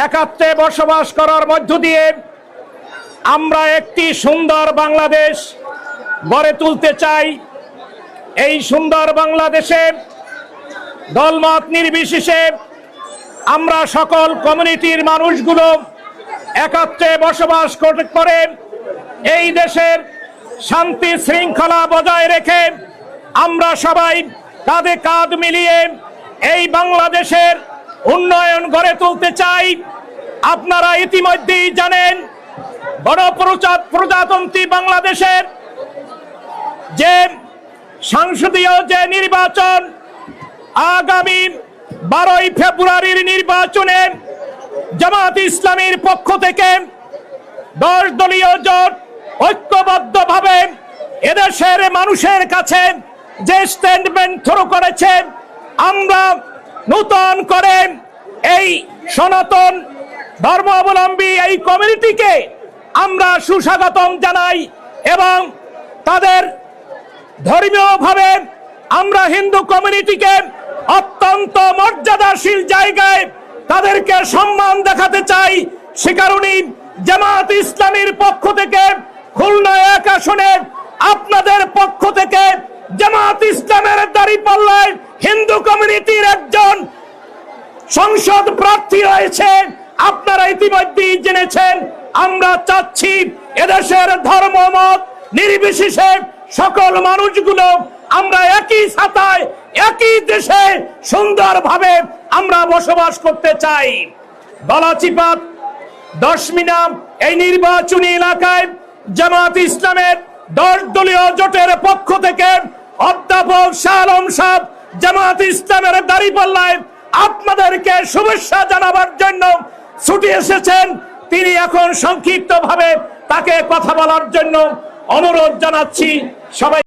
একাত্মে বসবাস করার মধ্য দিয়ে আমরা একটি সুন্দর বাংলাদেশ গড়ে তুলতে চাই। এই সুন্দর বাংলাদেশে দলমত নির্বিশেষে আমরা সকল কমিউনিটির মানুষগুলো একাত্রে বসবাস করে এই দেশের শান্তি শৃঙ্খলা বজায় রেখে আমরা সবাই কাঁধে কাঁধ মিলিয়ে এই বাংলাদেশের উন্নয়ন গড়ে তুলতে চাই। আপনারা ইতিমধ্যেই জানেন গণপ্রজাতন্ত্রী বাংলাদেশের যে সংসদীয় যে নির্বাচন আগামী 12ই ফেব্রুয়ারির নির্বাচনে জামাত ইসলামীর পক্ষ থেকে 10 দলীয় জোট ঐক্যবদ্ধভাবে এদেশের মানুষের কাছে যে স্টেটমেন্ট থ্রো করেছে, আমরা নতুন করে এই সনাতন ধর্মাবলম্বী এই কমিউনিটিকে আমরা সুস্বাগতম জানাই এবং তাদের ধর্মীয়ভাবে আমরা হিন্দু কমিউনিটিকে অত্যন্ত মর্যাদাশীল জায়গায় তাদেরকে সম্মান দেখাতে চাই। সে কারণেই জামাত ইসলামীর পক্ষ থেকে খুলনা 1 আসনে আপনাদের পক্ষ থেকে জামাত ইসলামের দাঁড়িপাল্লায় হিন্দু কমিউনিটির একজন সংসদ প্রার্থী রয়েছে। আপনারা ইতিমধ্যেই জেনেছেন। আমরা চাচ্ছি এদেশের ধর্মমত নির্বিশেষে সকল মানুষগুলো আমরা একই ছাতায় একই দেশে সুন্দরভাবে আমরা বসবাস করতে চাই। গলাচিপাত 10 মিনাম এই নির্বাচনী এলাকায় জামাত ইসলামের 10 দলীয় জোটের পক্ষ থেকে অধ্যাপক শাহ আলম সাহেব জামাত ইসলামের দাঁড়িপাল্লায় আপনাদেরকে শুভেচ্ছা জানাবার জন্য ছুটে এসেছেন। তিনি এখন সংক্ষিপ্তভাবে তাকে কথা বলার জন্য অনুরোধ জানাচ্ছি। সবাই